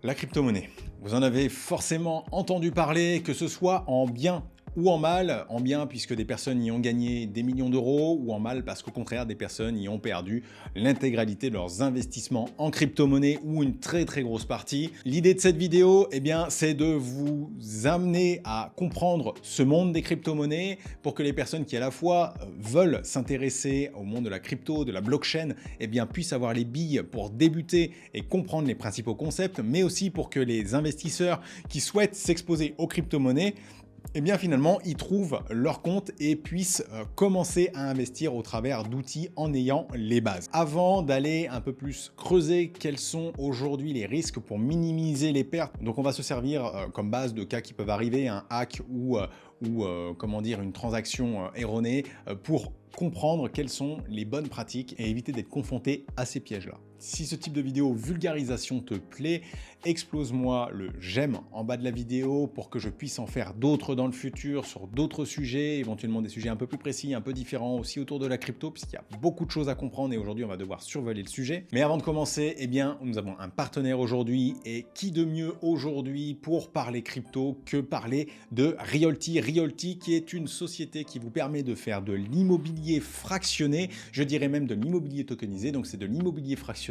La crypto-monnaie. Vous en avez forcément entendu parler, que ce soit en bien ou en mal. En bien puisque des personnes y ont gagné des millions d'euros, ou en mal parce qu'au contraire des personnes y ont perdu l'intégralité de leurs investissements en crypto-monnaie ou une très grosse partie. L'idée de cette vidéo, c'est de vous amener à comprendre ce monde des crypto-monnaies pour que les personnes qui à la fois veulent s'intéresser au monde de la crypto, de la blockchain, puissent avoir les billes pour débuter et comprendre les principaux concepts, mais aussi pour que les investisseurs qui souhaitent s'exposer aux crypto-monnaies finalement, ils trouvent leur compte et puissent commencer à investir au travers d'outils en ayant les bases. Avant d'aller un peu plus creuser quels sont aujourd'hui les risques pour minimiser les pertes, donc on va se servir comme base de cas qui peuvent arriver, un hack ou comment dire, une transaction erronée pour comprendre quelles sont les bonnes pratiques et éviter d'être confronté à ces pièges-là. Si ce type de vidéo vulgarisation te plaît, explose-moi le j'aime en bas de la vidéo pour que je puisse en faire d'autres dans le futur sur d'autres sujets, éventuellement des sujets un peu plus précis, un peu différents aussi autour de la crypto, puisqu'il y a beaucoup de choses à comprendre et aujourd'hui on va devoir survoler le sujet. Mais avant de commencer, nous avons un partenaire aujourd'hui, et qui de mieux aujourd'hui pour parler crypto que parler de Realty. Realty qui est une société qui vous permet de faire de l'immobilier fractionné, je dirais même de l'immobilier tokenisé, donc c'est de l'immobilier fractionné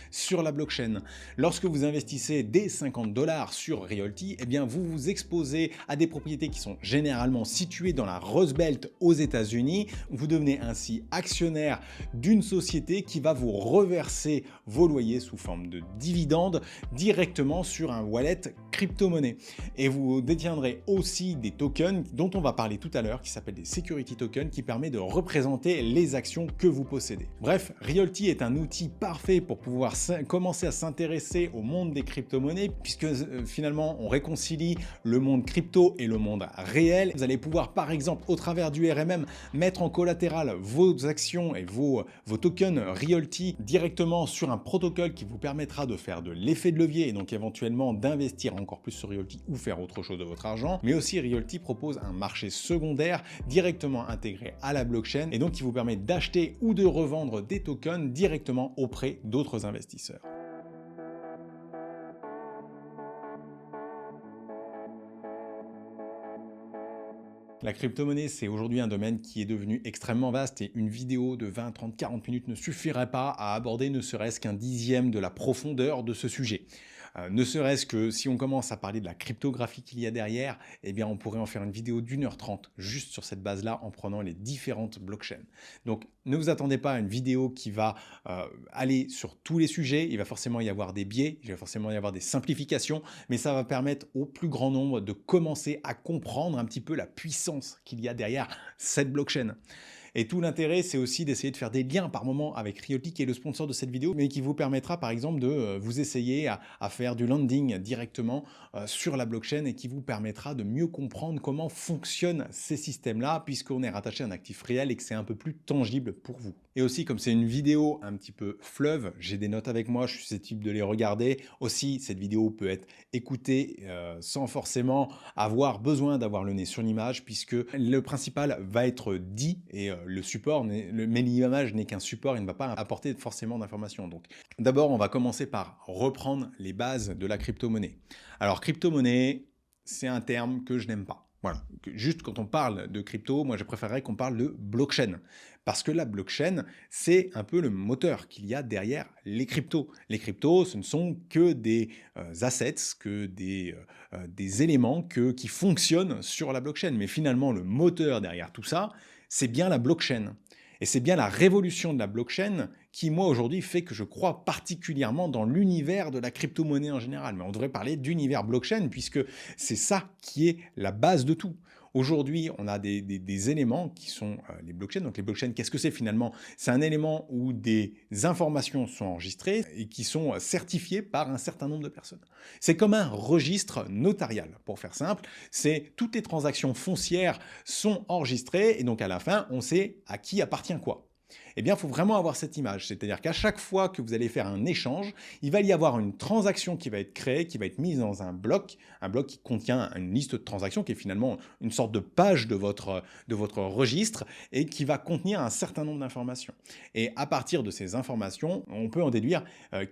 sur la blockchain. Lorsque vous investissez dès 50 $ sur Realty, vous vous exposez à des propriétés qui sont généralement situées dans la Rust Belt aux États-Unis. Vous devenez ainsi actionnaire d'une société qui va vous reverser vos loyers sous forme de dividendes directement sur un wallet crypto-monnaie. Et vous détiendrez aussi des tokens dont on va parler tout à l'heure, qui s'appellent des security tokens, qui permet de représenter les actions que vous possédez. Bref, Realty est un outil parfait pour pouvoir commencer à s'intéresser au monde des crypto-monnaies, puisque finalement on réconcilie le monde crypto et le monde réel. Vous allez pouvoir par exemple au travers du RMM mettre en collatéral vos actions et vos tokens Realty directement sur un protocole qui vous permettra de faire de l'effet de levier et donc éventuellement d'investir encore plus sur Realty ou faire autre chose de votre argent. Mais aussi Realty propose un marché secondaire directement intégré à la blockchain et donc qui vous permet d'acheter ou de revendre des tokens directement auprès d'autres investisseurs. La crypto-monnaie, c'est aujourd'hui un domaine qui est devenu extrêmement vaste et une vidéo de 20, 30, 40 minutes ne suffirait pas à aborder ne serait-ce qu'un dixième de la profondeur de ce sujet. Ne serait-ce que si on commence à parler de la cryptographie qu'il y a derrière, on pourrait en faire une vidéo d'1h30 juste sur cette base-là en prenant les différentes blockchains. Donc ne vous attendez pas à une vidéo qui va aller sur tous les sujets, il va forcément y avoir des biais, il va forcément y avoir des simplifications, mais ça va permettre au plus grand nombre de commencer à comprendre un petit peu la puissance qu'il y a derrière cette blockchain. Et tout l'intérêt, c'est aussi d'essayer de faire des liens par moment avec Realty, qui est le sponsor de cette vidéo, mais qui vous permettra par exemple de vous essayer à faire du landing directement sur la blockchain et qui vous permettra de mieux comprendre comment fonctionnent ces systèmes-là, puisqu'on est rattaché à un actif réel et que c'est un peu plus tangible pour vous. Et aussi, comme c'est une vidéo un petit peu fleuve, j'ai des notes avec moi, je suis susceptible de les regarder. Aussi, cette vidéo peut être écoutée sans forcément avoir besoin d'avoir le nez sur l'image, puisque le principal va être dit et le support, mais l'image n'est qu'un support, il ne va pas apporter forcément d'informations. Donc, d'abord, on va commencer par reprendre les bases de la crypto-monnaie. Alors, crypto-monnaie, c'est un terme que je n'aime pas. Voilà, juste quand on parle de crypto, moi je préférerais qu'on parle de blockchain. Parce que la blockchain, c'est un peu le moteur qu'il y a derrière les cryptos. Les cryptos, ce ne sont que des assets, que des éléments qui fonctionnent sur la blockchain. Mais finalement, le moteur derrière tout ça, c'est bien la blockchain. Et c'est bien la révolution de la blockchain qui, moi, aujourd'hui, fait que je crois particulièrement dans l'univers de la crypto-monnaie en général. Mais on devrait parler d'univers blockchain, puisque c'est ça qui est la base de tout. Aujourd'hui, on a des éléments qui sont les blockchains. Donc les blockchains, qu'est-ce que c'est finalement? C'est un élément où des informations sont enregistrées et qui sont certifiées par un certain nombre de personnes. C'est comme un registre notarial, pour faire simple. C'est toutes les transactions foncières sont enregistrées et donc à la fin, on sait à qui appartient quoi. Eh bien, il faut vraiment avoir cette image, c'est-à-dire qu'à chaque fois que vous allez faire un échange, il va y avoir une transaction qui va être créée, qui va être mise dans un bloc qui contient une liste de transactions, qui est finalement une sorte de page de votre registre, et qui va contenir un certain nombre d'informations. Et à partir de ces informations, on peut en déduire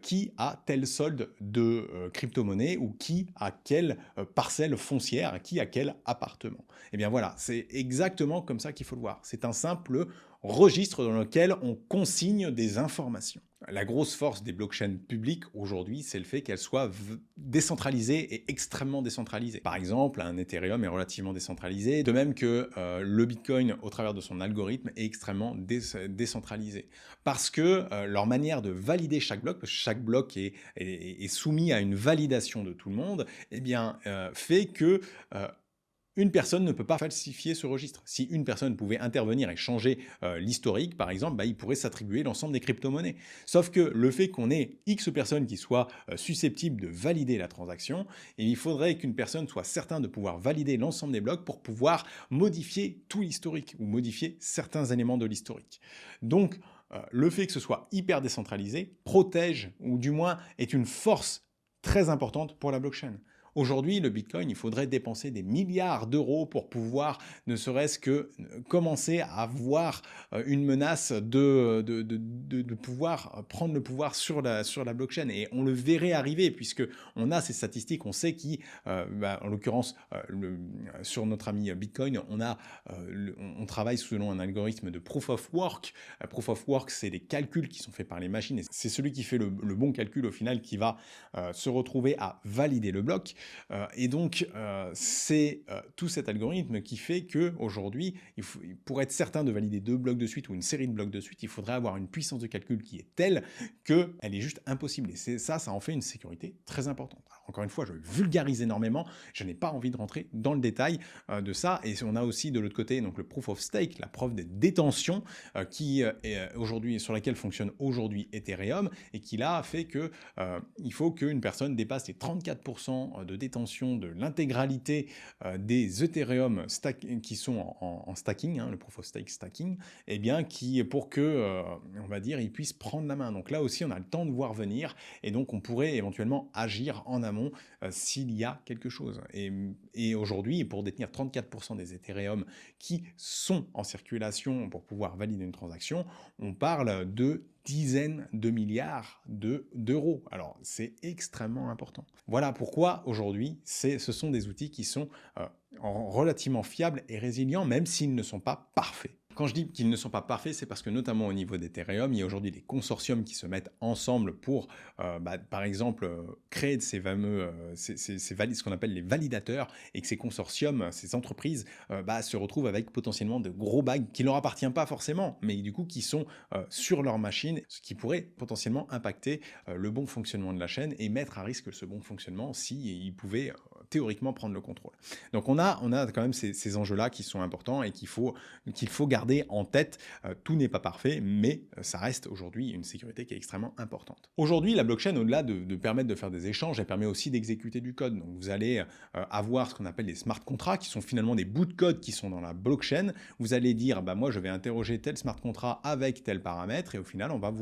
qui a tel solde de crypto-monnaie ou qui a quelle parcelle foncière, qui a quel appartement. Eh bien voilà, c'est exactement comme ça qu'il faut le voir. C'est un simple registre dans lequel on consigne des informations. La grosse force des blockchains publiques aujourd'hui, c'est le fait qu'elles soient décentralisées et extrêmement décentralisées. Par exemple, un Ethereum est relativement décentralisé, de même que le Bitcoin, au travers de son algorithme, est extrêmement décentralisé. Parce que leur manière de valider chaque bloc, parce que chaque bloc est soumis à une validation de tout le monde, eh bien, fait que une personne ne peut pas falsifier ce registre. Si une personne pouvait intervenir et changer l'historique, par exemple, il pourrait s'attribuer l'ensemble des crypto-monnaies. Sauf que le fait qu'on ait X personnes qui soient susceptibles de valider la transaction, et il faudrait qu'une personne soit certain de pouvoir valider l'ensemble des blocs pour pouvoir modifier tout l'historique ou modifier certains éléments de l'historique. Donc, le fait que ce soit hyper décentralisé protège, ou du moins est une force très importante pour la blockchain. Aujourd'hui, le Bitcoin, il faudrait dépenser des milliards d'euros pour pouvoir ne serait-ce que commencer à avoir une menace de pouvoir prendre le pouvoir sur la blockchain. Et on le verrait arriver puisque on a ces statistiques, on sait qui, en l'occurrence, sur notre ami Bitcoin, on travaille selon un algorithme de Proof of Work. Proof of Work, c'est des calculs qui sont faits par les machines et c'est celui qui fait le bon calcul au final qui va se retrouver à valider le bloc. Et donc, c'est tout cet algorithme qui fait qu'aujourd'hui, pour être certain de valider 2 blocs de suite ou une série de blocs de suite, il faudrait avoir une puissance de calcul qui est telle qu'elle est juste impossible. Et ça en fait une sécurité très importante. Alors, encore une fois, je vulgarise énormément, je n'ai pas envie de rentrer dans le détail de ça. Et on a aussi de l'autre côté donc, le proof of stake, la preuve de détention qui est aujourd'hui, sur laquelle fonctionne aujourd'hui Ethereum et qui là fait que il faut qu'une personne dépasse les 34% de détention de l'intégralité des Ethereum qui sont en stacking, le proof of stake stacking, et bien pour que, on va dire, ils puissent prendre la main. Donc là aussi, on a le temps de voir venir, et donc on pourrait éventuellement agir en amont s'il y a quelque chose. Et aujourd'hui, pour détenir 34% des Ethereum qui sont en circulation pour pouvoir valider une transaction, on parle de dizaines de milliards d'euros. Alors, c'est extrêmement important. Voilà pourquoi, aujourd'hui, ce sont des outils qui sont relativement fiables et résilients, même s'ils ne sont pas parfaits. Quand je dis qu'ils ne sont pas parfaits, c'est parce que notamment au niveau d'Ethereum, il y a aujourd'hui des consortiums qui se mettent ensemble pour, par exemple, créer ces fameux, ce qu'on appelle les validateurs, et que ces consortiums, ces entreprises, se retrouvent avec potentiellement de gros bags qui ne leur appartiennent pas forcément, mais du coup qui sont sur leur machine, ce qui pourrait potentiellement impacter le bon fonctionnement de la chaîne et mettre à risque ce bon fonctionnement s'ils pouvaient théoriquement prendre le contrôle. Donc on a quand même ces enjeux-là qui sont importants et qu'il faut garder en tête. Tout n'est pas parfait, mais ça reste aujourd'hui une sécurité qui est extrêmement importante. Aujourd'hui, la blockchain, au-delà de permettre de faire des échanges, elle permet aussi d'exécuter du code. Donc vous allez avoir ce qu'on appelle des smart contracts, qui sont finalement des bouts de code qui sont dans la blockchain. Vous allez dire, moi je vais interroger tel smart contract avec tel paramètre, et au final, on va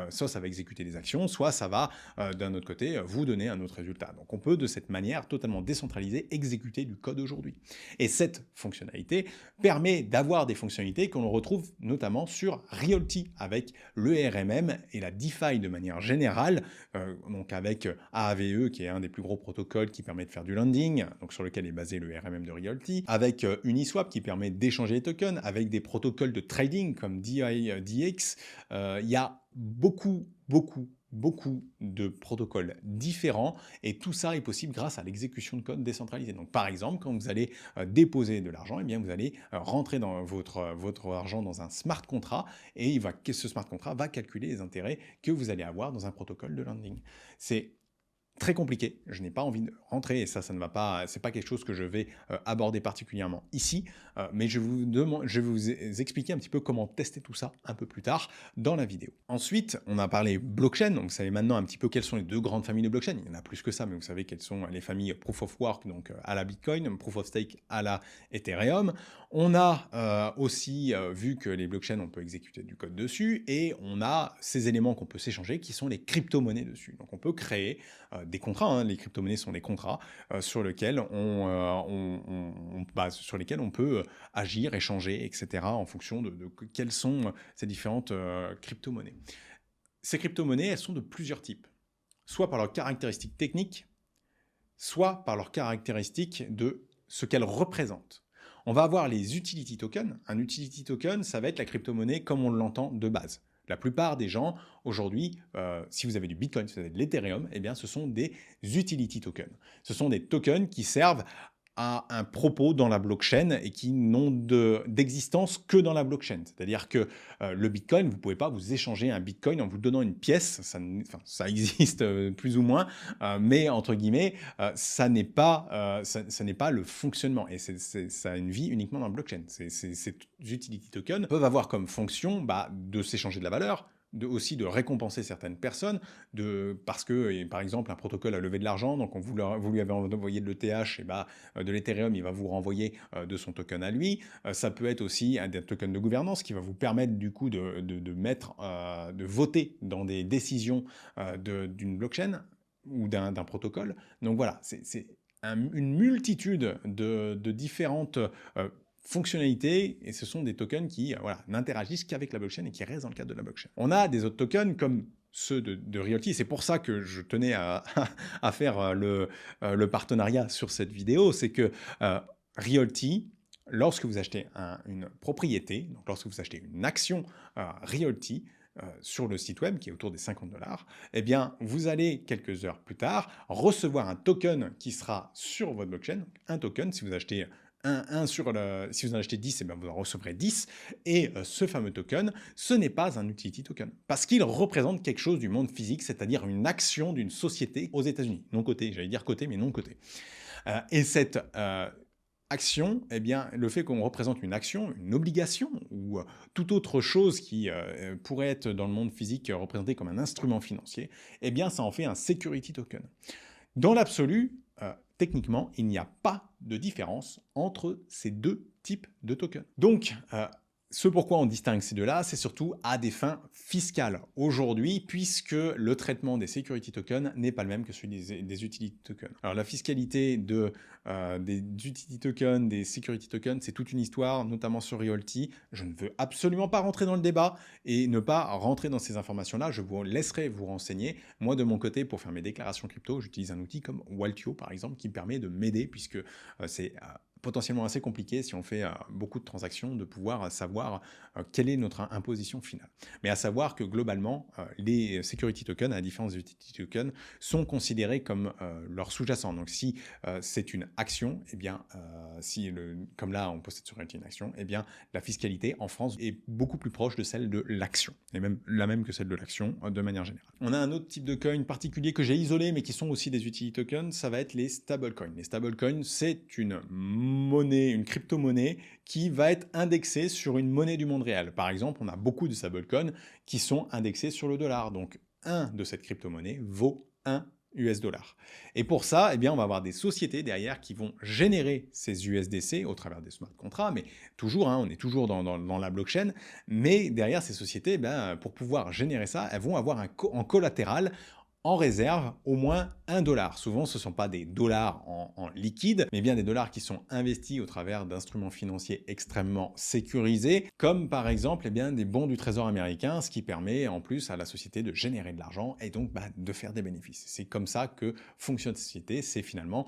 soit ça va exécuter des actions, soit ça va, d'un autre côté, vous donner un autre résultat. Donc on peut, de cette manière totalement décentralisée, exécuter du code aujourd'hui. Et cette fonctionnalité permet d'avoir des fonctionnalités que l'on retrouve notamment sur Realty avec le RMM et la DeFi de manière générale, donc avec Aave qui est un des plus gros protocoles qui permet de faire du lending, donc sur lequel est basé le RMM de Realty, avec Uniswap qui permet d'échanger les tokens, avec des protocoles de trading comme DIDX. Il y a beaucoup de protocoles différents, et tout ça est possible grâce à l'exécution de code décentralisé. Donc par exemple, quand vous allez déposer de l'argent, vous allez rentrer dans votre argent dans un smart contract, et ce smart contract va calculer les intérêts que vous allez avoir dans un protocole de lending. C'est très compliqué. Je n'ai pas envie de rentrer, et ça ne va pas, c'est pas quelque chose que je vais aborder particulièrement ici, mais je vais vous expliquer un petit peu comment tester tout ça un peu plus tard dans la vidéo. Ensuite, on a parlé blockchain, donc vous savez maintenant un petit peu quelles sont les deux grandes familles de blockchain. Il y en a plus que ça, mais vous savez quelles sont les familles Proof of Work, donc à la Bitcoin, Proof of Stake à la Ethereum. On a aussi vu que les blockchains, on peut exécuter du code dessus, et on a ces éléments qu'on peut s'échanger qui sont les crypto-monnaies dessus. Donc on peut créer des contrats, hein, les crypto-monnaies sont des contrats sur lesquels sur lesquels on peut agir, échanger, etc. en fonction de quelles sont ces différentes crypto-monnaies. Ces crypto-monnaies, elles sont de plusieurs types, soit par leurs caractéristiques techniques, soit par leurs caractéristiques de ce qu'elles représentent. On va avoir les utility tokens. Un utility token, ça va être la crypto-monnaie comme on l'entend de base. La plupart des gens, aujourd'hui, si vous avez du Bitcoin, si vous avez de l'Ethereum, eh bien, ce sont des utility tokens. Ce sont des tokens qui servent à un propos dans la blockchain et qui n'ont d'existence que dans la blockchain. C'est-à-dire que le Bitcoin, vous ne pouvez pas vous échanger un Bitcoin en vous donnant une pièce, ça existe plus ou moins, mais entre guillemets, ça n'est pas le fonctionnement, et ça a une vie uniquement dans la blockchain. Ces utility tokens peuvent avoir comme fonction de s'échanger de la valeur, aussi de récompenser certaines personnes, parce que, par exemple, un protocole a levé de l'argent, donc vous lui avez envoyé de l'ETH, et de l'Ethereum, il va vous renvoyer de son token à lui. Ça peut être aussi un token de gouvernance qui va vous permettre du coup de voter dans des décisions d'une blockchain ou d'un protocole. Donc voilà, c'est une multitude de différentes fonctionnalités, et ce sont des tokens qui n'interagissent qu'avec la blockchain et qui restent dans le cadre de la blockchain. On a des autres tokens comme ceux de Realty, c'est pour ça que je tenais à faire le partenariat sur cette vidéo, c'est que Realty, lorsque vous achetez une propriété, donc lorsque vous achetez une action Realty, sur le site web qui est autour des $50, eh bien, vous allez quelques heures plus tard recevoir un token qui sera sur votre blockchain. Donc, un token, si vous achetez si vous en achetez 10, eh bien vous en recevrez 10. Et ce fameux token, ce n'est pas un utility token, parce qu'il représente quelque chose du monde physique, c'est-à-dire une action d'une société aux États-Unis. Non cotée, j'allais dire cotée, mais non cotée. Et cette action, eh bien, le fait qu'on représente une action, une obligation, ou toute autre chose qui pourrait être dans le monde physique représentée comme un instrument financier, eh bien, ça en fait un security token. Dans l'absolu, techniquement, il n'y a pas de différence entre ces deux types de tokens. Donc, ce pourquoi on distingue ces deux-là, c'est surtout à des fins fiscales aujourd'hui, puisque le traitement des security tokens n'est pas le même que celui des utility tokens. Alors la fiscalité des utility tokens, des security tokens, c'est toute une histoire, notamment sur Realty. Je ne veux absolument pas rentrer dans le débat et ne pas rentrer dans ces informations-là. Je vous laisserai vous renseigner. Moi, de mon côté, pour faire mes déclarations crypto, j'utilise un outil comme Waltio, par exemple, qui me permet de m'aider, puisque c'est potentiellement assez compliqué si on fait beaucoup de transactions de pouvoir savoir quelle est notre imposition finale. Mais à savoir que globalement, les security tokens, à la différence des utility tokens, sont considérés comme leur sous-jacent. Donc si c'est une action, eh bien, comme là on possède sur une action, eh bien la fiscalité en France est beaucoup plus proche de celle de l'action, et même la même que celle de l'action de manière générale. On a un autre type de coin particulier que j'ai isolé, mais qui sont aussi des utility tokens, ça va être les stablecoins. Les stablecoins, c'est une crypto-monnaie qui va être indexée sur une monnaie du monde réel. Par exemple, on a beaucoup de stablecoins qui sont indexés sur le dollar. Donc, un de cette crypto-monnaie vaut 1 US$. Et pour ça, eh bien, on va avoir des sociétés derrière qui vont générer ces USDC au travers des smart contracts, mais toujours, on est toujours dans la blockchain, mais derrière ces sociétés, pour pouvoir générer ça, elles vont avoir en collatéral, en réserve, au moins $1. Souvent, ce ne sont pas des dollars en liquide, mais bien des dollars qui sont investis au travers d'instruments financiers extrêmement sécurisés, comme par exemple des bons du Trésor américain, ce qui permet en plus à la société de générer de l'argent et donc de faire des bénéfices. C'est comme ça que fonctionne cette société, c'est finalement...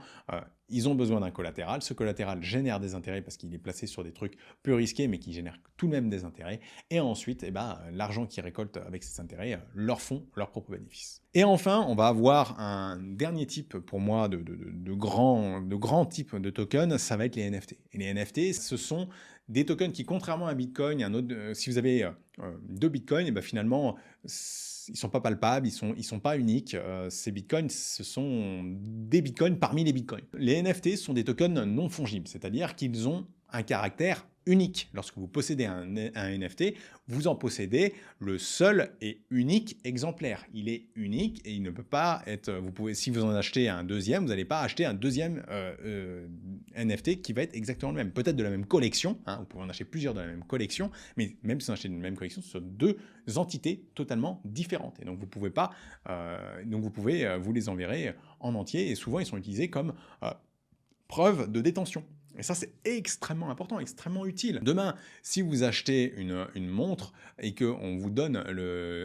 ils ont besoin d'un collatéral, ce collatéral génère des intérêts parce qu'il est placé sur des trucs peu risqués mais qui génèrent tout de même des intérêts, et ensuite l'argent qu'ils récoltent avec ces intérêts leur font leurs propres bénéfices. Et enfin, on va avoir un dernier type pour moi de grands types de tokens, ça va être les NFT. Et les NFT, ce sont des tokens qui, contrairement à Bitcoin, si vous avez 2 Bitcoins, finalement, ils sont pas palpables, ils sont pas uniques. Ces bitcoins, ce sont des bitcoins parmi les bitcoins. Les NFT sont des tokens non fongibles, c'est-à-dire qu'ils ont un caractère unique. Lorsque vous possédez un NFT, vous en possédez le seul et unique exemplaire. Il est unique et il ne peut pas être... Vous pouvez, si vous en achetez un deuxième, vous n'allez pas acheter un deuxième NFT qui va être exactement le même. Peut-être de la même collection, hein, vous pouvez en acheter plusieurs de la même collection, mais même si vous en achetez une même collection, ce sont deux entités totalement différentes. Et donc vous pouvez pas... vous les enverrez en entier et souvent ils sont utilisés comme preuve de détention. Et ça, c'est extrêmement important, extrêmement utile. Demain, si vous achetez une montre et qu'on vous donne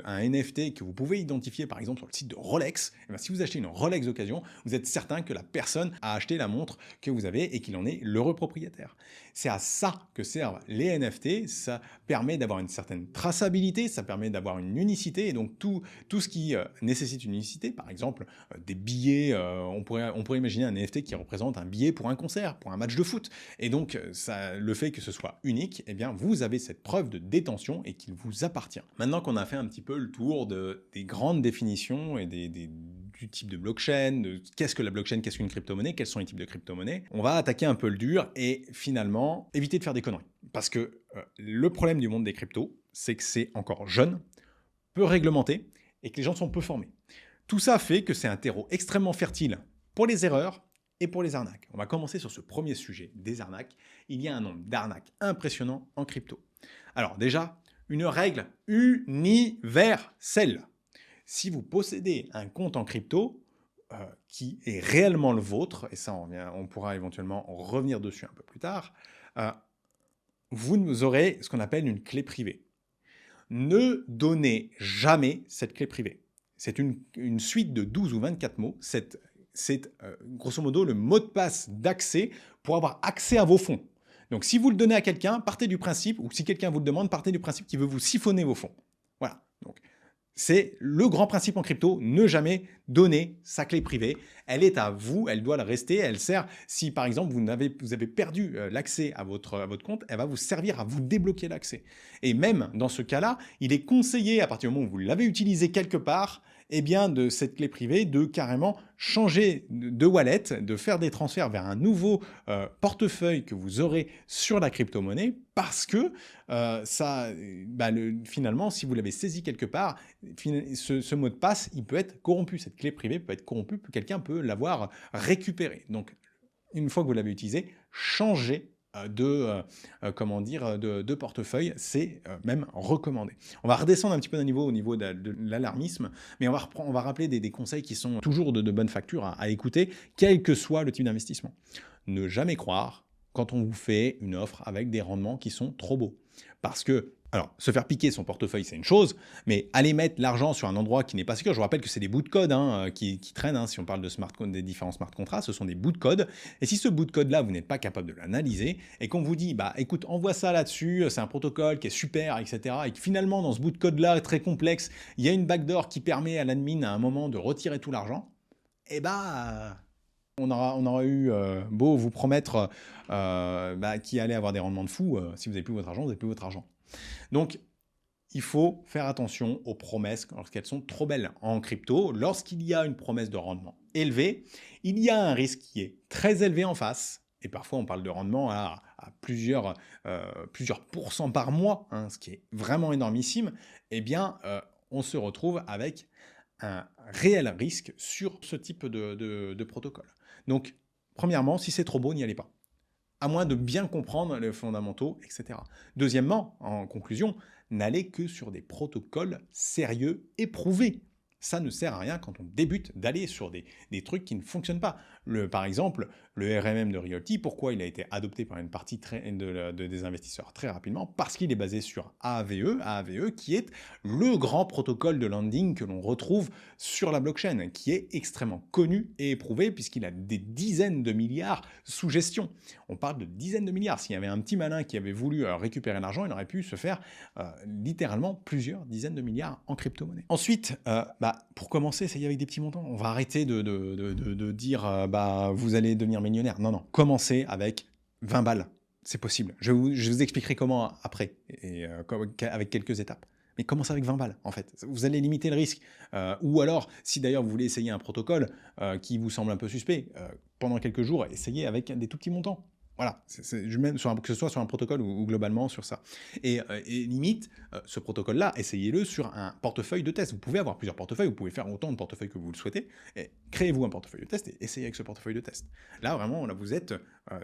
un NFT que vous pouvez identifier, par exemple, sur le site de Rolex, et bien, si vous achetez une Rolex d'occasion, vous êtes certain que la personne a acheté la montre que vous avez et qu'il en est l'heureux propriétaire. C'est à ça que servent les NFT. Ça permet d'avoir une certaine traçabilité, ça permet d'avoir une unicité. Et donc, tout ce qui nécessite une unicité, par exemple, des billets, on pourrait imaginer un NFT qui représente un billet pour un concert, pour un match de foot. Et donc, le fait que ce soit unique, eh bien, vous avez cette preuve de détention et qu'il vous appartient. Maintenant qu'on a fait un petit peu le tour des grandes définitions et du type de blockchain, de qu'est-ce que la blockchain, qu'est-ce qu'une crypto-monnaie, quels sont les types de crypto-monnaies, on va attaquer un peu le dur et finalement éviter de faire des conneries. Parce que le problème du monde des cryptos, c'est que c'est encore jeune, peu réglementé et que les gens sont peu formés. Tout ça fait que c'est un terreau extrêmement fertile pour les erreurs et pour les arnaques. On va commencer sur ce premier sujet, des arnaques. Il y a un nombre d'arnaques impressionnant en crypto. Alors déjà, une règle universelle. Si vous possédez un compte en crypto qui est réellement le vôtre, et ça on pourra éventuellement revenir dessus un peu plus tard, vous aurez ce qu'on appelle une clé privée. Ne donnez jamais cette clé privée. C'est une suite de 12 ou 24 mots. C'est grosso modo le mot de passe d'accès pour avoir accès à vos fonds. Donc si vous le donnez à quelqu'un, partez du principe, ou si quelqu'un vous le demande, partez du principe qu'il veut vous siphonner vos fonds. Voilà. Donc c'est le grand principe en crypto, ne jamais donner sa clé privée. Elle est à vous, elle doit le rester, elle sert, si par exemple vous avez perdu l'accès à votre compte, elle va vous servir à vous débloquer l'accès. Et même dans ce cas-là, il est conseillé, à partir du moment où vous l'avez utilisé quelque part, eh bien, de cette clé privée, de carrément changer de wallet, de faire des transferts vers un nouveau portefeuille que vous aurez sur la crypto-monnaie, parce que finalement, si vous l'avez saisi quelque part, ce mot de passe, il peut être corrompu. Cette clé privée peut être corrompue, quelqu'un peut l'avoir récupérée. Donc, une fois que vous l'avez utilisé, changez de portefeuille, c'est même recommandé. On va redescendre un petit peu d'un niveau au niveau de l'alarmisme, mais on va rappeler des conseils qui sont toujours de bonne facture à écouter, quel que soit le type d'investissement. Ne jamais croire quand on vous fait une offre avec des rendements qui sont trop beaux. Parce que, alors, se faire piquer son portefeuille, c'est une chose, mais aller mettre l'argent sur un endroit qui n'est pas sûr, je vous rappelle que c'est des bouts de code qui traînent, si on parle de des différents smart contracts, ce sont des bouts de code, et si ce bout de code-là, vous n'êtes pas capable de l'analyser, et qu'on vous dit, écoute, envoie ça là-dessus, c'est un protocole qui est super, etc., et que finalement, dans ce bout de code-là, très complexe, il y a une backdoor qui permet à l'admin, à un moment, de retirer tout l'argent, on aura eu beau vous promettre qu'il allait avoir des rendements de fou, si vous n'avez plus votre argent, vous n'avez plus votre argent. Donc, il faut faire attention aux promesses lorsqu'elles sont trop belles. En crypto, lorsqu'il y a une promesse de rendement élevé, il y a un risque qui est très élevé en face, et parfois on parle de rendement à plusieurs pourcents par mois, ce qui est vraiment énormissime, eh bien, on se retrouve avec un réel risque sur ce type de protocole. Donc, premièrement, si c'est trop beau, n'y allez pas, à moins de bien comprendre les fondamentaux, etc. Deuxièmement, en conclusion, n'allez que sur des protocoles sérieux et prouvés. Ça ne sert à rien quand on débute d'aller sur des trucs qui ne fonctionnent pas. Par exemple, le RMM de Realty, pourquoi il a été adopté par une partie des investisseurs très rapidement? Parce qu'il est basé sur AAVE qui est le grand protocole de lending que l'on retrouve sur la blockchain, qui est extrêmement connu et éprouvé puisqu'il a des dizaines de milliards sous gestion. On parle de dizaines de milliards. S'il y avait un petit malin qui avait voulu récupérer l'argent, il aurait pu se faire littéralement plusieurs dizaines de milliards en crypto-monnaie. Ensuite, pour commencer, ça y est avec des petits montants. On va arrêter de dire vous allez devenir millionnaire. Non, commencez avec 20 balles. C'est possible. Je vous expliquerai comment après, et avec quelques étapes. Mais commencez avec 20 balles, en fait. Vous allez limiter le risque. Ou alors, si d'ailleurs vous voulez essayer un protocole qui vous semble un peu suspect, pendant quelques jours, essayez avec des tout petits montants. Voilà, même que ce soit sur un protocole ou globalement sur ça. Et limite, ce protocole-là, essayez-le sur un portefeuille de test. Vous pouvez avoir plusieurs portefeuilles, vous pouvez faire autant de portefeuilles que vous le souhaitez. Et créez-vous un portefeuille de test et essayez avec ce portefeuille de test. Là, vraiment, là, vous êtes,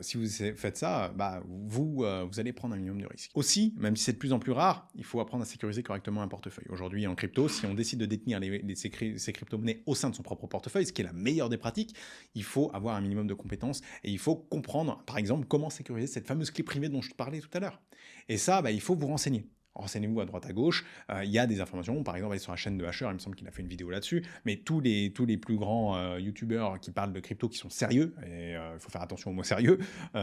si vous faites ça, vous allez prendre un minimum de risques. Aussi, même si c'est de plus en plus rare, il faut apprendre à sécuriser correctement un portefeuille. Aujourd'hui, en crypto, si on décide de détenir ces crypto-monnaies au sein de son propre portefeuille, ce qui est la meilleure des pratiques, il faut avoir un minimum de compétences et il faut comprendre, par exemple, comment sécuriser cette fameuse clé privée dont je te parlais tout à l'heure. Et ça, il faut vous renseigner. Renseignez-vous à droite à gauche, il y a des informations, par exemple allez sur la chaîne de Hasher, il me semble qu'il a fait une vidéo là-dessus, mais tous les plus grands youtubeurs qui parlent de crypto, qui sont sérieux, et il faut faire attention au mot sérieux,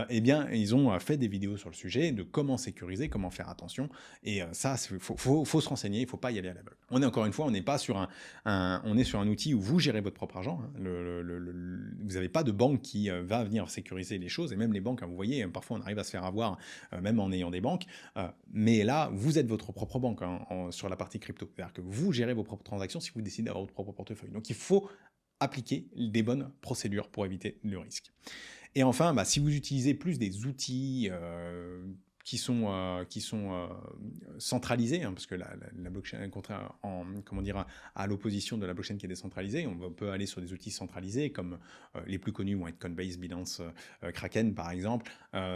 eh bien ils ont fait des vidéos sur le sujet, de comment sécuriser, comment faire attention, et ça, il faut se renseigner, il ne faut pas y aller à l'aveugle. On est encore une fois, on n'est pas sur on est sur un outil où vous gérez votre propre argent, hein. Vous n'avez pas de banque qui va venir sécuriser les choses, et même les banques, hein, vous voyez, parfois on arrive à se faire avoir, même en ayant des banques, mais là, vous êtes votre propre banque, hein, sur la partie crypto. C'est-à-dire que vous gérez vos propres transactions si vous décidez d'avoir votre propre portefeuille. Donc il faut appliquer des bonnes procédures pour éviter le risque. Et enfin, si vous utilisez plus des outils qui sont centralisés, hein, parce que la blockchain, à l'opposition de la blockchain qui est décentralisée, on peut aller sur des outils centralisés, comme les plus connus vont être Coinbase, Binance, Kraken par exemple,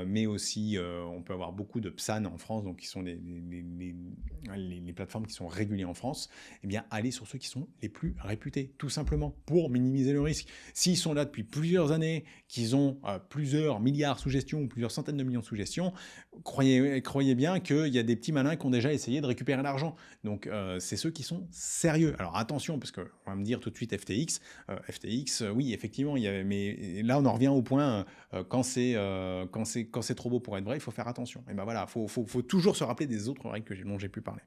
mais aussi on peut avoir beaucoup de PSAN en France, donc qui sont les plateformes qui sont régulées en France. Eh bien, allez sur ceux qui sont les plus réputés, tout simplement, pour minimiser le risque. S'ils sont là depuis plusieurs années, qu'ils ont plusieurs milliards sous gestion ou plusieurs centaines de millions sous gestion, croyez bien qu'il y a des petits malins qui ont déjà essayé de récupérer l'argent. Donc, c'est ceux qui sont sérieux. Alors, attention, parce qu'on va me dire tout de suite FTX. Oui, effectivement, mais là, on en revient au point, quand c'est trop beau pour être vrai, il faut faire attention. Et ben voilà, faut toujours se rappeler des autres règles dont j'ai pu parler.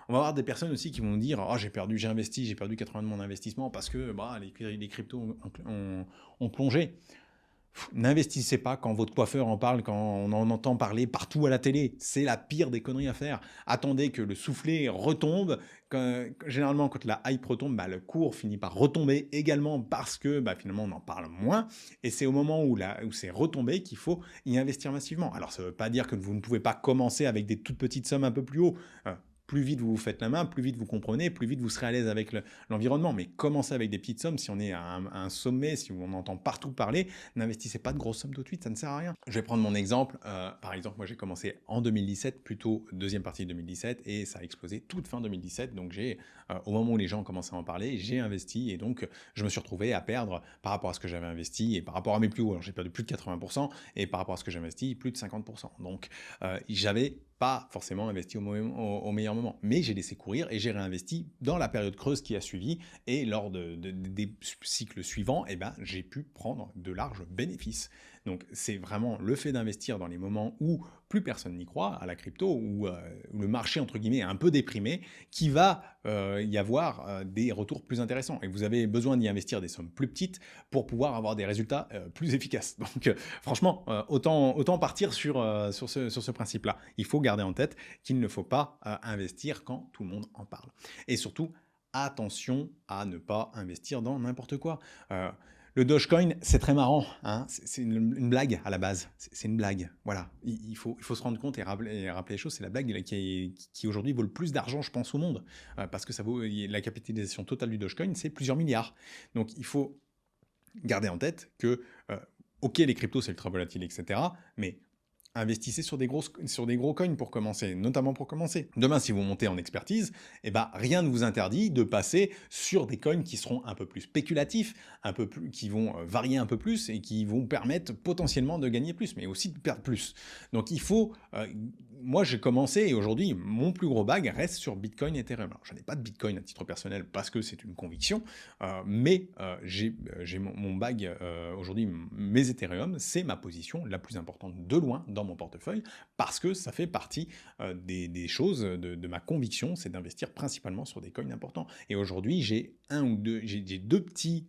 On va avoir des personnes aussi qui vont dire « Oh, j'ai perdu 80 de mon investissement parce que les cryptos ont plongé ». N'investissez pas quand votre coiffeur en parle, quand on en entend parler partout à la télé. C'est la pire des conneries à faire. Attendez que le soufflet retombe. Généralement, quand la hype retombe, le cours finit par retomber également parce que finalement, on en parle moins. Et c'est au moment où c'est retombé qu'il faut y investir massivement. Alors, ça ne veut pas dire que vous ne pouvez pas commencer avec des toutes petites sommes un peu plus haut. Plus vite vous vous faites la main, plus vite vous comprenez, plus vite vous serez à l'aise avec l'environnement. Mais commencez avec des petites sommes. Si on est à un sommet, si on entend partout parler, n'investissez pas de grosses sommes tout de suite, ça ne sert à rien. Je vais prendre mon exemple. Par exemple, moi j'ai commencé en 2017, plutôt deuxième partie de 2017, et ça a explosé toute fin 2017. Donc au moment où les gens ont commencé à en parler, j'ai investi, et donc je me suis retrouvé à perdre par rapport à ce que j'avais investi et par rapport à mes plus hauts. Alors j'ai perdu plus de 80%, et par rapport à ce que j'ai investi, plus de 50%. Donc j'avais pas forcément investi au meilleur moment, mais j'ai laissé courir et j'ai réinvesti dans la période creuse qui a suivi, et lors des cycles suivants, j'ai pu prendre de larges bénéfices. Donc c'est vraiment le fait d'investir dans les moments où plus personne n'y croit à la crypto, où le marché entre guillemets est un peu déprimé, qui va y avoir des retours plus intéressants, et vous avez besoin d'y investir des sommes plus petites pour pouvoir avoir des résultats plus efficaces. Donc franchement, autant partir sur ce principe-là. Il faut garder en tête qu'il ne faut pas investir quand tout le monde en parle. Et surtout, attention à ne pas investir dans n'importe quoi. Le Dogecoin, c'est très marrant, hein, c'est une blague à la base, c'est une blague, voilà. Il faut se rendre compte et rappeler les choses, c'est la blague qui aujourd'hui vaut le plus d'argent, je pense, au monde, parce que la capitalisation totale du Dogecoin, c'est plusieurs milliards. Donc il faut garder en tête que, ok, les cryptos, c'est ultra volatile, etc., mais investissez sur des gros coins pour commencer, notamment pour commencer. Demain, si vous montez en expertise, rien ne vous interdit de passer sur des coins qui seront un peu plus spéculatifs, qui vont varier un peu plus et qui vont permettre potentiellement de gagner plus, mais aussi de perdre plus. Donc il faut... moi, j'ai commencé, et aujourd'hui, mon plus gros bag reste sur Bitcoin et Ethereum. Alors, je n'ai pas de Bitcoin à titre personnel parce que c'est une conviction, mais j'ai mon bag aujourd'hui, mes Ethereum, c'est ma position la plus importante de loin dans mon portefeuille, parce que ça fait partie des choses de ma conviction, c'est d'investir principalement sur des coins importants. Et aujourd'hui, j'ai j'ai deux petits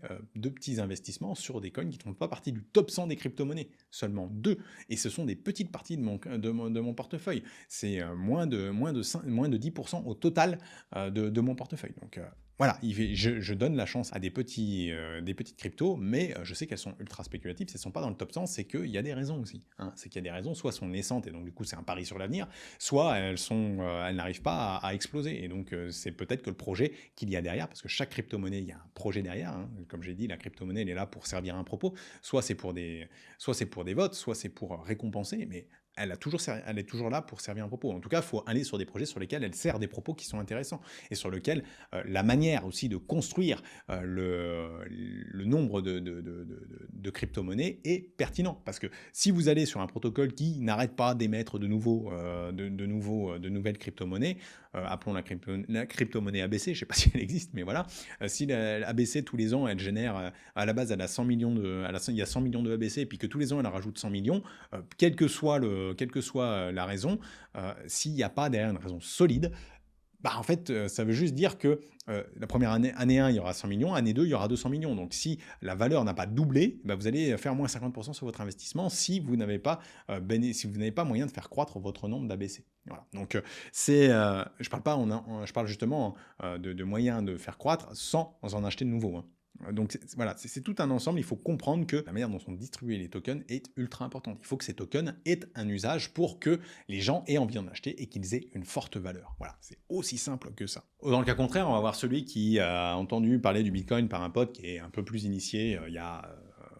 investissements sur des coins qui ne font pas partie du top 100 des crypto-monnaies. Seulement deux. Et ce sont des petites parties de mon portefeuille. C'est moins de 10% au total de mon portefeuille. Donc voilà, je donne la chance à des petites cryptos, mais je sais qu'elles sont ultra spéculatives. Si elles ne sont pas dans le top 100, c'est qu'il y a des raisons aussi. Hein. C'est qu'il y a des raisons, soit sont naissantes et donc du coup c'est un pari sur l'avenir, soit elles n'arrivent pas à exploser. Et donc c'est peut-être que le projet qu'il y a derrière, parce que chaque crypto-monnaie, il y a un projet derrière. Hein. Comme j'ai dit, la crypto-monnaie, elle est là pour servir un propos. Soit c'est pour des votes, soit c'est pour récompenser, mais elle est toujours là pour servir un propos. En tout cas, il faut aller sur des projets sur lesquels elle sert des propos qui sont intéressants et sur lesquels la manière aussi de construire le nombre de crypto-monnaies est pertinent. Parce que si vous allez sur un protocole qui n'arrête pas d'émettre de nouvelles crypto-monnaies, appelons la crypto-monnaie ABC, je ne sais pas si elle existe, mais voilà, si l'ABC tous les ans, elle génère, à la base, il y a 100 millions de ABC, et puis que tous les ans, elle en rajoute 100 millions, quelle que soit la raison, s'il n'y a pas derrière une raison solide, bah en fait, ça veut juste dire que la première année 1, il y aura 100 millions, année 2, il y aura 200 millions. Donc si la valeur n'a pas doublé, bah, vous allez faire moins 50% sur votre investissement si vous n'avez pas, moyen de faire croître votre nombre d'ABC. Voilà. Donc je parle justement de moyens de faire croître sans en acheter de nouveaux. Hein. Donc voilà, c'est tout un ensemble. Il faut comprendre que la manière dont sont distribués les tokens est ultra importante. Il faut que ces tokens aient un usage pour que les gens aient envie d'en acheter et qu'ils aient une forte valeur. Voilà, c'est aussi simple que ça. Dans le cas contraire, on va voir celui qui a entendu parler du Bitcoin par un pote qui est un peu plus initié il y a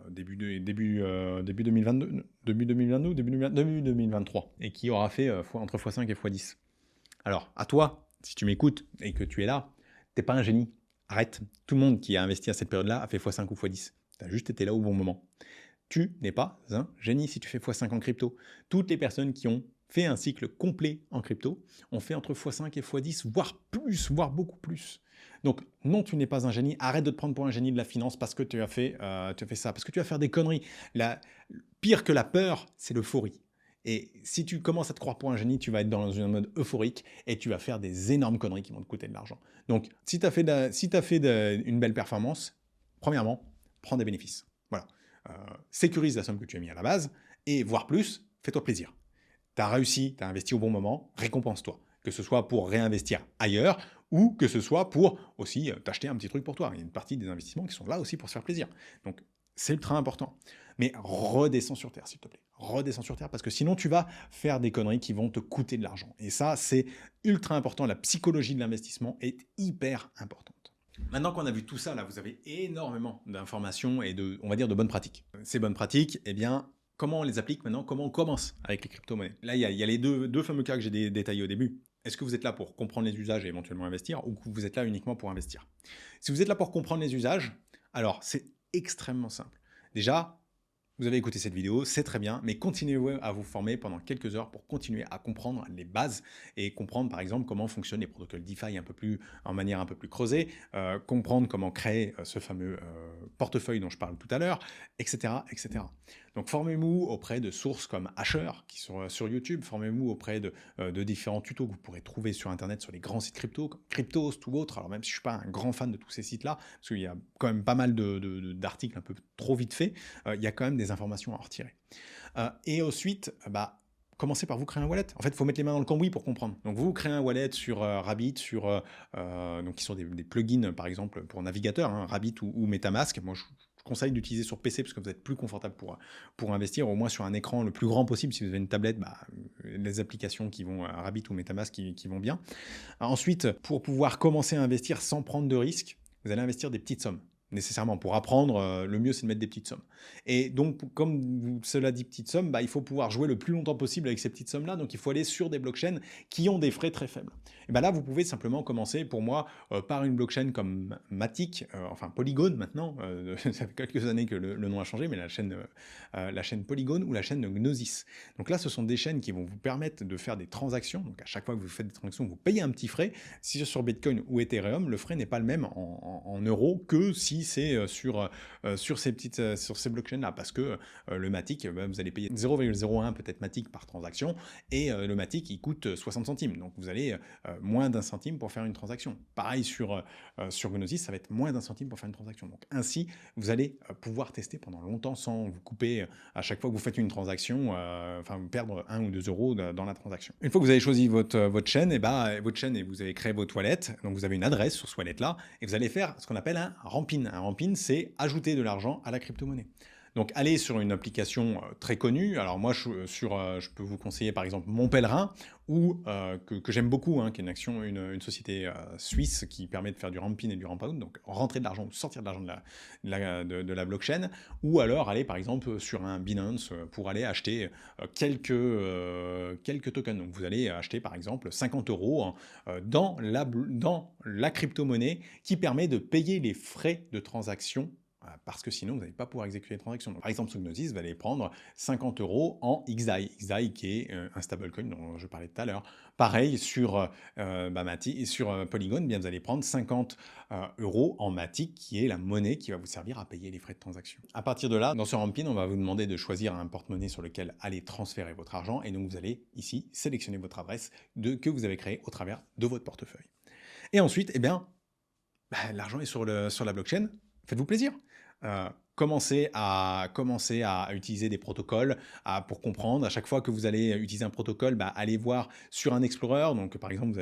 début 2022, début 2023, et qui aura fait entre x5 et x10. Alors, à toi, si tu m'écoutes et que tu es là, t'es pas un génie. Arrête, tout le monde qui a investi à cette période-là a fait x5 ou x10. Tu as juste été là au bon moment. Tu n'es pas un génie si tu fais x5 en crypto. Toutes les personnes qui ont fait un cycle complet en crypto ont fait entre x5 et x10, voire plus, voire beaucoup plus. Donc non, tu n'es pas un génie. Arrête de te prendre pour un génie de la finance parce que tu as fait ça, parce que tu vas faire des conneries. Pire que la peur, c'est l'euphorie. Et si tu commences à te croire pour un génie, tu vas être dans un mode euphorique et tu vas faire des énormes conneries qui vont te coûter de l'argent. Donc, si tu as fait, une belle performance, premièrement, prends des bénéfices. Voilà. Sécurise la somme que tu as mis à la base et voire plus, fais-toi plaisir. Tu as réussi, tu as investi au bon moment, récompense-toi. Que ce soit pour réinvestir ailleurs ou que ce soit pour aussi t'acheter un petit truc pour toi. Il y a une partie des investissements qui sont là aussi pour se faire plaisir. Donc, c'est ultra important. Mais redescends sur terre, s'il te plaît. Redescends sur terre parce que sinon, tu vas faire des conneries qui vont te coûter de l'argent. Et ça, c'est ultra important. La psychologie de l'investissement est hyper importante. Maintenant qu'on a vu tout ça, là, vous avez énormément d'informations et de bonnes pratiques. Ces bonnes pratiques, eh bien, comment on les applique maintenant? Comment on commence avec les crypto-monnaies? Là, il y a les deux fameux cas que j'ai détaillés au début. Est-ce que vous êtes là pour comprendre les usages et éventuellement investir ou que vous êtes là uniquement pour investir? Si vous êtes là pour comprendre les usages, alors c'est extrêmement simple. Déjà, vous avez écouté cette vidéo, c'est très bien, mais continuez à vous former pendant quelques heures pour continuer à comprendre les bases et comprendre par exemple comment fonctionnent les protocoles DeFi en manière un peu plus creusée, comprendre comment créer ce fameux portefeuille dont je parle tout à l'heure, etc., etc. Donc formez-vous auprès de sources comme Asher, qui sont sur YouTube, formez-vous auprès de différents tutos que vous pourrez trouver sur Internet sur les grands sites crypto, comme Cryptost ou autres. Alors même si je ne suis pas un grand fan de tous ces sites-là, parce qu'il y a quand même pas mal d'articles un peu trop vite faits, il y a quand même des informations à en retirer. Et ensuite, commencez par vous créer un wallet. En fait, il faut mettre les mains dans le cambouis pour comprendre. Donc, vous créez un wallet sur Rabbit, donc qui sont des plugins, par exemple, pour navigateur, hein, Rabbit ou MetaMask. Moi, je conseille d'utiliser sur PC parce que vous êtes plus confortable pour investir, au moins sur un écran le plus grand possible. Si vous avez une tablette, les applications qui vont à Rabbit ou MetaMask qui vont bien. Ensuite, pour pouvoir commencer à investir sans prendre de risques, vous allez investir des petites sommes. Nécessairement, pour apprendre, le mieux c'est de mettre des petites sommes. Et donc, comme cela dit petites sommes, il faut pouvoir jouer le plus longtemps possible avec ces petites sommes-là, donc il faut aller sur des blockchains qui ont des frais très faibles. Et là, vous pouvez simplement commencer, pour moi, par une blockchain comme Matic, enfin Polygon maintenant, ça fait quelques années que le nom a changé, mais la chaîne Polygon ou la chaîne Gnosis. Donc là, ce sont des chaînes qui vont vous permettre de faire des transactions, donc à chaque fois que vous faites des transactions, vous payez un petit frais. Si c'est sur Bitcoin ou Ethereum, le frais n'est pas le même en euros que si aussi, c'est sur ces blockchains-là, parce que le Matic, vous allez payer 0,01 peut-être Matic par transaction, et le Matic, il coûte 60 centimes. Donc vous allez moins d'un centime pour faire une transaction. Pareil sur Gnosis, ça va être moins d'un centime pour faire une transaction. Donc ainsi, vous allez pouvoir tester pendant longtemps sans vous couper à chaque fois que vous faites une transaction, enfin perdre 1 ou 2 euros dans la transaction. Une fois que vous avez choisi votre chaîne, et vous avez créé votre wallet, donc vous avez une adresse sur ce wallet-là, et vous allez faire ce qu'on appelle un rampin. Un rampin, c'est ajouter de l'argent à la crypto-monnaie. Donc, allez sur une application très connue. Alors moi, je peux vous conseiller par exemple Mon Pèlerin, ou que j'aime beaucoup, hein, qui est une société suisse qui permet de faire du rampin et du ramp out, donc rentrer de l'argent ou sortir de l'argent de la blockchain, ou alors aller par exemple sur un Binance pour aller acheter quelques tokens. Donc vous allez acheter par exemple 50 euros dans la crypto-monnaie qui permet de payer les frais de transaction, parce que sinon vous n'allez pas pouvoir exécuter les transactions. Donc, par exemple, sur Gnosis, vous allez prendre 50 euros en XDAI. XDAI qui est un stablecoin dont je parlais tout à l'heure. Pareil sur Polygon, bien, vous allez prendre 50 euros en Matic, qui est la monnaie qui va vous servir à payer les frais de transaction. À partir de là, dans ce rampin, on va vous demander de choisir un porte-monnaie sur lequel aller transférer votre argent, et donc vous allez ici sélectionner votre adresse que vous avez créée au travers de votre portefeuille. Et ensuite, l'argent est sur la blockchain. Faites-vous plaisir. Commencez à utiliser des protocoles pour comprendre. À chaque fois que vous allez utiliser un protocole, allez voir sur un Explorer. Donc, par exemple,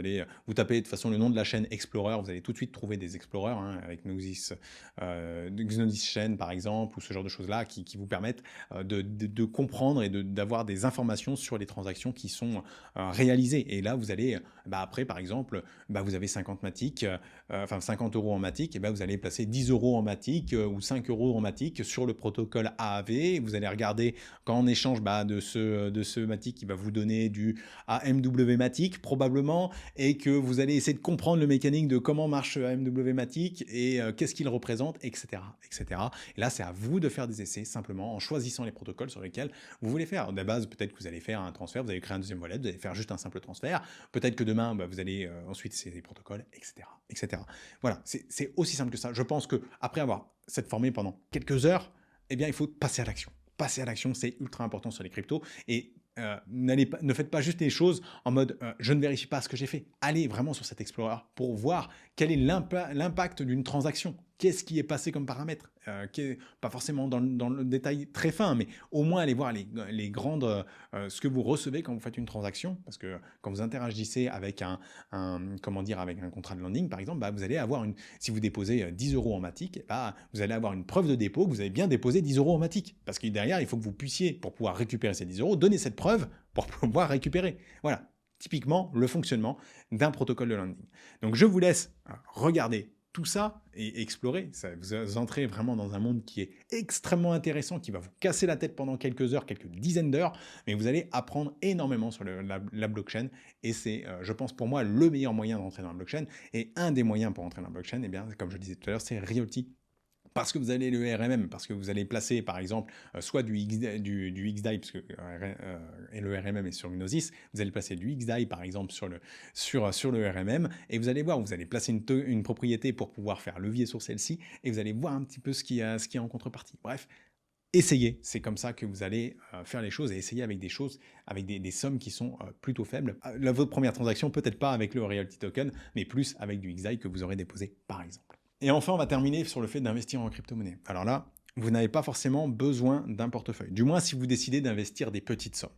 vous tapez de toute façon le nom de la chaîne Explorer. Vous allez tout de suite trouver des Explorers, hein, avec Gnosis Chain, par exemple, ou ce genre de choses-là qui vous permettent de comprendre et d'avoir des informations sur les transactions qui sont réalisées. Et là, vous allez, après, par exemple, vous avez 50 Matic, 50 euros en Matic, et vous allez placer 10 euros en Matic ou 5 euros en Matic sur le protocole AAV. Vous allez regarder qu'en échange de ce Matic, qui va vous donner du AMW Matic probablement, et que vous allez essayer de comprendre le mécanique de comment marche AMW Matic et qu'est-ce qu'il représente, etc., etc. Et là, c'est à vous de faire des essais simplement en choisissant les protocoles sur lesquels vous voulez faire. De base, peut-être que vous allez faire un transfert, vous allez créer un deuxième wallet, vous allez faire juste un simple transfert. Peut-être que demain, vous allez ensuite essayer les protocoles, etc., etc. Voilà, c'est aussi simple que ça. Je pense que après avoir s'être formé pendant quelques heures, il faut passer à l'action. Passer à l'action, c'est ultra important sur les cryptos. Et ne faites pas juste les choses en mode je ne vérifie pas ce que j'ai fait. Allez vraiment sur cet Explorer pour voir quel est l'impact d'une transaction. Qu'est-ce qui est passé comme paramètre, pas forcément dans le détail très fin, mais au moins allez voir les grandes, ce que vous recevez quand vous faites une transaction, parce que quand vous interagissez avec avec un contrat de lending, par exemple, vous allez avoir si vous déposez 10 euros en Matic, vous allez avoir une preuve de dépôt que vous avez bien déposé 10 euros en Matic, parce que derrière, il faut que vous puissiez, pour pouvoir récupérer ces 10 euros, donner cette preuve pour pouvoir récupérer. Voilà, typiquement le fonctionnement d'un protocole de lending. Donc je vous laisse regarder tout ça et explorer. Vous entrez vraiment dans un monde qui est extrêmement intéressant, qui va vous casser la tête pendant quelques heures, quelques dizaines d'heures, mais vous allez apprendre énormément sur la blockchain, et c'est, je pense pour moi, le meilleur moyen d'entrer dans la blockchain. Et un des moyens pour entrer dans la blockchain, comme je disais tout à l'heure, c'est Realty. Parce que vous allez le RMM, parce que vous allez placer par exemple soit du XDAI, parce que et le RMM est sur Gnosis, vous allez placer du XDAI par exemple sur le RMM, et vous allez voir, vous allez placer une propriété pour pouvoir faire levier sur celle-ci, et vous allez voir un petit peu ce qu'il y a en contrepartie. Bref, essayez, c'est comme ça que vous allez faire les choses, et essayez avec des choses, avec des sommes qui sont plutôt faibles. Votre première transaction, peut-être pas avec le Realty Token, mais plus avec du XDAI que vous aurez déposé par exemple. Et enfin, on va terminer sur le fait d'investir en crypto-monnaie. Alors là, vous n'avez pas forcément besoin d'un portefeuille, du moins si vous décidez d'investir des petites sommes.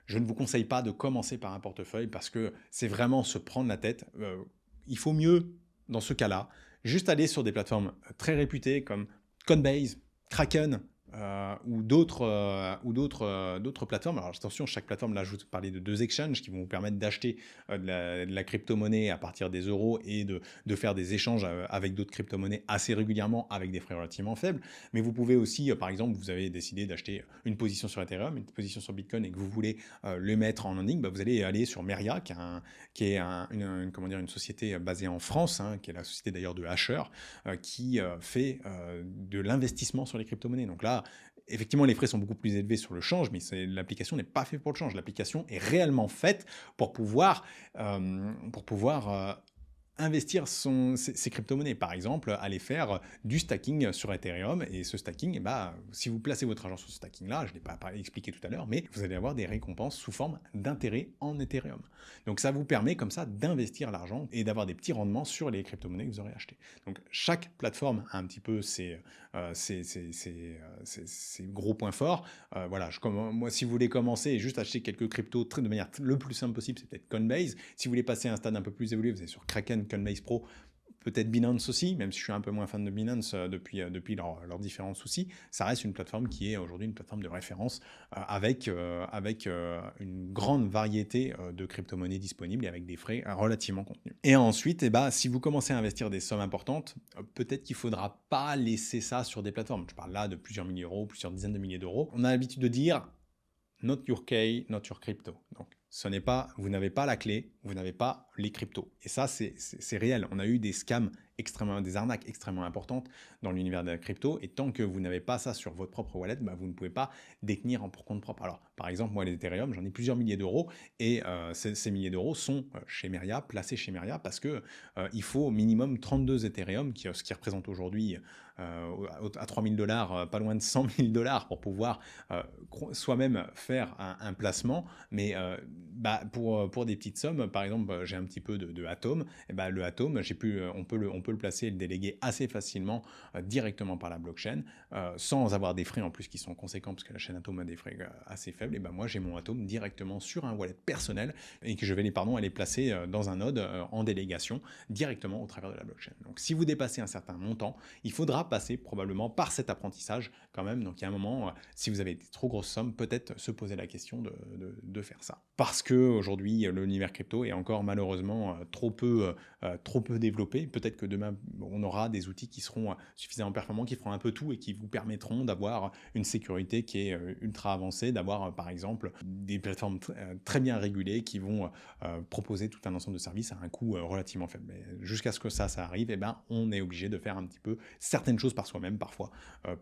Je ne vous conseille pas de commencer par un portefeuille parce que c'est vraiment se prendre la tête. Il faut mieux, dans ce cas-là, juste aller sur des plateformes très réputées comme Coinbase, Kraken, ou d'autres plateformes. Alors attention, chaque plateforme, là je vous parlais de 2 exchanges qui vont vous permettre d'acheter de la crypto-monnaie à partir des euros et de faire des échanges avec d'autres crypto-monnaies assez régulièrement avec des frais relativement faibles. Mais vous pouvez aussi, par exemple, vous avez décidé d'acheter une position sur Ethereum, une position sur Bitcoin, et que vous voulez le mettre en landing, vous allez aller sur Meria, qui est une société basée en France, hein, qui est la société d'ailleurs de Hasher, qui fait de l'investissement sur les crypto-monnaies. Donc là, effectivement, les frais sont beaucoup plus élevés sur le change, mais l'application n'est pas faite pour le change. L'application est réellement faite pour pouvoir investir ses crypto-monnaies. Par exemple, aller faire du stacking sur Ethereum. Et ce stacking, eh ben, si vous placez votre argent sur ce stacking-là, je ne l'ai pas expliqué tout à l'heure, mais vous allez avoir des récompenses sous forme d'intérêt en Ethereum. Donc ça vous permet comme ça d'investir l'argent et d'avoir des petits rendements sur les crypto-monnaies que vous aurez achetées. Donc chaque plateforme a un petit peu ses gros points forts. Voilà, moi, si vous voulez commencer et juste acheter quelques cryptos de manière le plus simple possible, c'est peut-être Coinbase. Si vous voulez passer à un stade un peu plus évolué, vous êtes sur Kraken, Coinbase Pro, peut-être Binance aussi, même si je suis un peu moins fan de Binance depuis leurs différents soucis. Ça reste une plateforme qui est aujourd'hui une plateforme de référence avec une grande variété de crypto-monnaies disponibles et avec des frais relativement contenus. Et ensuite, si vous commencez à investir des sommes importantes, peut-être qu'il ne faudra pas laisser ça sur des plateformes. Je parle là de plusieurs milliers d'euros, plusieurs dizaines de milliers d'euros. On a l'habitude de dire « not your key, not your crypto ». Donc, vous n'avez pas la clé, vous n'avez pas les cryptos. Et ça, c'est réel. On a eu des scams des arnaques extrêmement importantes dans l'univers de la crypto. Et tant que vous n'avez pas ça sur votre propre wallet, vous ne pouvez pas détenir pour compte propre. Alors, par exemple, moi, les Ethereum, j'en ai plusieurs milliers d'euros. Et ces milliers d'euros sont chez Meria, placés chez Meria, parce que il faut au minimum 32 Ethereum, ce qui représente aujourd'hui à 3 000 $, pas loin de 100 000 $ pour pouvoir soi-même faire un placement. Mais pour des petites sommes, par exemple, j'ai un petit peu de Atom. Et le Atom, on peut le placer et le déléguer assez facilement directement par la blockchain, sans avoir des frais en plus qui sont conséquents, parce que la chaîne Atom a des frais assez faibles. Et moi, j'ai mon Atom directement sur un wallet personnel et que je vais aller placer dans un node en délégation directement au travers de la blockchain. Donc, si vous dépassez un certain montant, il faudra passer probablement par cet apprentissage quand même. Donc, il y a un moment, si vous avez des trop grosses sommes, peut-être se poser la question de faire ça. Parce que aujourd'hui, l'univers crypto est encore malheureusement trop peu développé. Peut-être que demain, on aura des outils qui seront suffisamment performants, qui feront un peu tout et qui vous permettront d'avoir une sécurité qui est ultra avancée, d'avoir par exemple des plateformes très bien régulées qui vont proposer tout un ensemble de services à un coût relativement faible. Mais jusqu'à ce que ça arrive, on est obligé de faire un petit peu certaines choses par soi-même parfois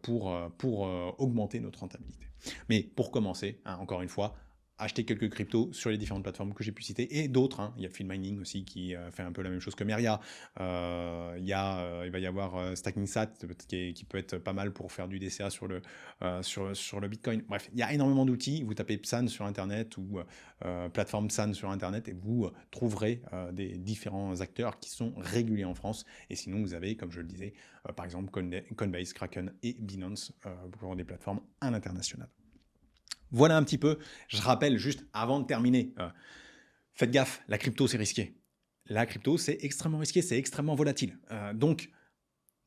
pour augmenter notre rentabilité. Mais pour commencer, encore une fois, acheter quelques cryptos sur les différentes plateformes que j'ai pu citer et d'autres. Il y a Filmining aussi qui fait un peu la même chose que Meria. Il va y avoir StackingSat qui peut être pas mal pour faire du DCA sur le Bitcoin. Bref, il y a énormément d'outils. Vous tapez Psan sur Internet ou plateforme Psan sur Internet et vous trouverez des différents acteurs qui sont régulés en France. Et sinon, vous avez, comme je le disais, par exemple Coinbase, Kraken et Binance pour des plateformes à l'international. Voilà un petit peu, je rappelle juste avant de terminer, faites gaffe, la crypto c'est risqué. La crypto c'est extrêmement risqué, c'est extrêmement volatile. Donc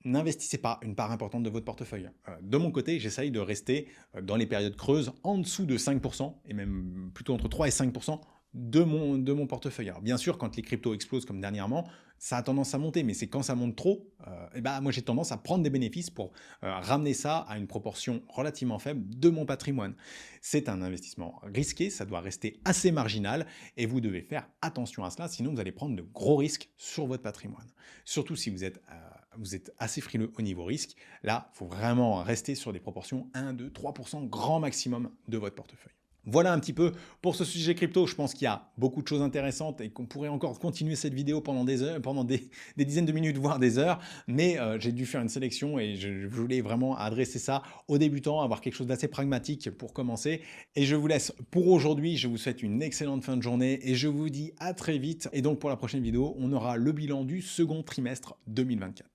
n'investissez pas une part importante de votre portefeuille. De mon côté, j'essaye de rester dans les périodes creuses en dessous de 5% et même plutôt entre 3 et 5% de mon portefeuille. Alors bien sûr, quand les cryptos explosent comme dernièrement, ça a tendance à monter, mais c'est quand ça monte trop, moi j'ai tendance à prendre des bénéfices pour ramener ça à une proportion relativement faible de mon patrimoine. C'est un investissement risqué, ça doit rester assez marginal et vous devez faire attention à cela, sinon vous allez prendre de gros risques sur votre patrimoine. Surtout si vous êtes assez frileux au niveau risque, là, il faut vraiment rester sur des proportions 1, 2, 3% grand maximum de votre portefeuille. Voilà un petit peu pour ce sujet crypto. Je pense qu'il y a beaucoup de choses intéressantes et qu'on pourrait encore continuer cette vidéo pendant des heures, pendant des dizaines de minutes, voire des heures. Mais j'ai dû faire une sélection et je voulais vraiment adresser ça aux débutants, avoir quelque chose d'assez pragmatique pour commencer. Et je vous laisse pour aujourd'hui. Je vous souhaite une excellente fin de journée et je vous dis à très vite. Et donc pour la prochaine vidéo, on aura le bilan du second trimestre 2024.